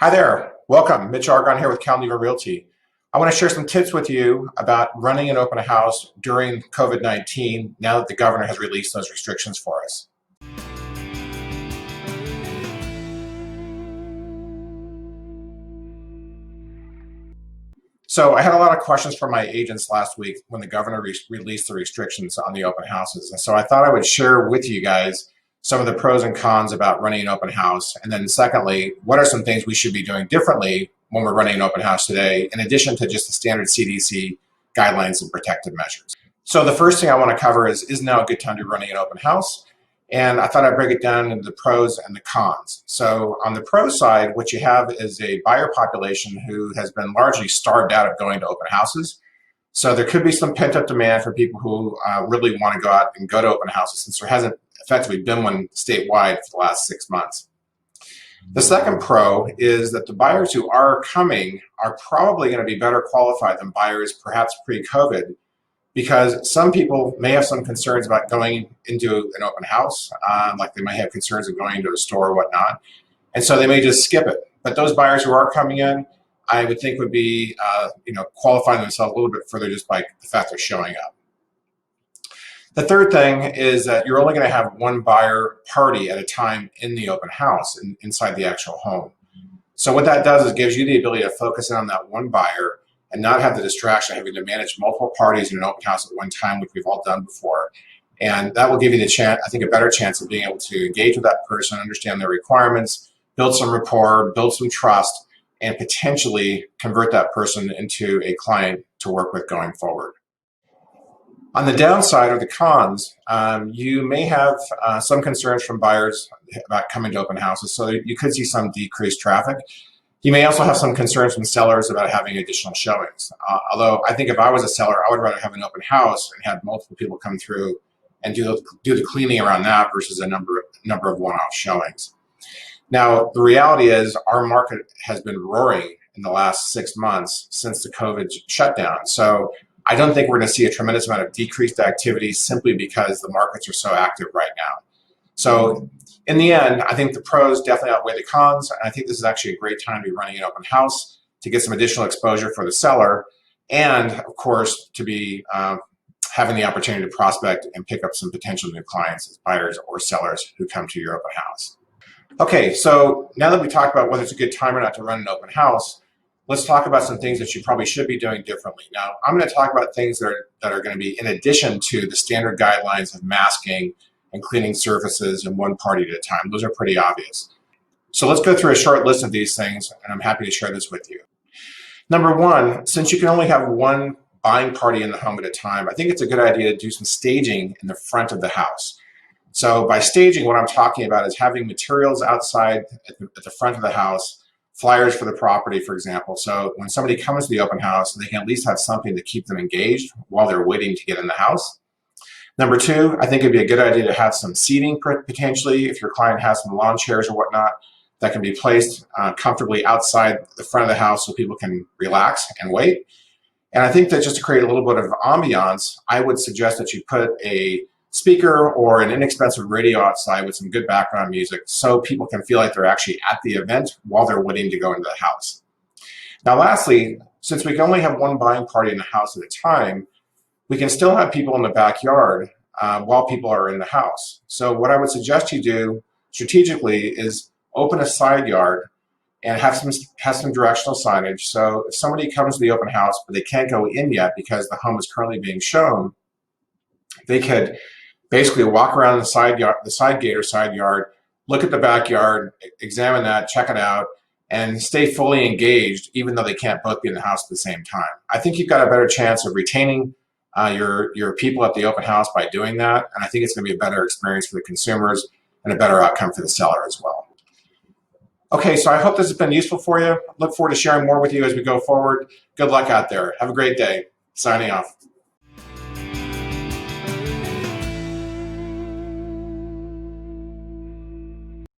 Hi there. Welcome. Mitch Argon here with Calneva Realty. I want to share some tips with you about running an open house during COVID-19 now that the governor has released those restrictions for us. So I had a lot of questions from my agents last week when the governor released the restrictions on the open houses. And so I thought I would share with you guys some of the pros and cons about running an open house. And then secondly, what are some things we should be doing differently when we're running an open house today, in addition to just the standard CDC guidelines and protective measures. So the first thing I want to cover is now a good time to be running an open house? And I thought I'd break it down into the pros and the cons. So on the pro side, what you have is a buyer population who has been largely starved out of going to open houses. So there could be some pent-up demand for people who really want to go out and go to open houses, since there hasn't effectively been one statewide for the last 6 months. The second pro is that the buyers who are coming are probably going to be better qualified than buyers perhaps pre-COVID, because some people may have some concerns about going into an open house, like they might have concerns of going to a store or whatnot, and so they may just skip it. But those buyers who are coming in, I would think would be qualifying themselves a little bit further just by the fact they're showing up. The third thing is that you're only going to have one buyer party at a time in the open house, inside the actual home. So what that does is gives you the ability to focus in on that one buyer and not have the distraction of having to manage multiple parties in an open house at one time, which we've all done before. And that will give you the chance, I think, a better chance of being able to engage with that person, understand their requirements, build some rapport, build some trust, and potentially convert that person into a client to work with going forward. On the downside, or the cons, you may have some concerns from buyers about coming to open houses, so you could see some decreased traffic. You may also have some concerns from sellers about having additional showings. Although I think if I was a seller, I would rather have an open house and have multiple people come through and do the cleaning around that versus a number of one-off showings. Now, the reality is our market has been roaring in the last 6 months since the COVID shutdown. So I don't think we're going to see a tremendous amount of decreased activity simply because the markets are so active right now. So in the end, I think the pros definitely outweigh the cons, and I think this is actually a great time to be running an open house to get some additional exposure for the seller, and of course to be having the opportunity to prospect and pick up some potential new clients as buyers or sellers who come to your open house. Okay, so now that we talked about whether it's a good time or not to run an open house, let's talk about some things that you probably should be doing differently. Now, I'm going to talk about things that are going to be in addition to the standard guidelines of masking and cleaning surfaces and one party at a time. Those are pretty obvious. So let's go through a short list of these things, and I'm happy to share this with you. Number one, since you can only have one buying party in the home at a time, I think it's a good idea to do some staging in the front of the house. So by staging, what I'm talking about is having materials outside at the front of the house, flyers for the property, for example. So when somebody comes to the open house, they can at least have something to keep them engaged while they're waiting to get in the house. Number two, I think it'd be a good idea to have some seating potentially if your client has some lawn chairs or whatnot that can be placed comfortably outside the front of the house so people can relax and wait. And I think that just to create a little bit of ambiance, I would suggest that you put a speaker or an inexpensive radio outside with some good background music so people can feel like they're actually at the event while they're waiting to go into the house. Now lastly, since we can only have one buying party in the house at a time, we can still have people in the backyard while people are in the house. So what I would suggest you do strategically is open a side yard and have some directional signage. So if somebody comes to the open house but they can't go in yet because the home is currently being shown, they could basically walk around the side gate or side yard, look at the backyard, examine that, check it out, and stay fully engaged even though they can't both be in the house at the same time. I think you've got a better chance of retaining your people at the open house by doing that, and I think it's going to be a better experience for the consumers and a better outcome for the seller as well. Okay, so I hope this has been useful for you. Look forward to sharing more with you as we go forward. Good luck out there. Have a great day. Signing off.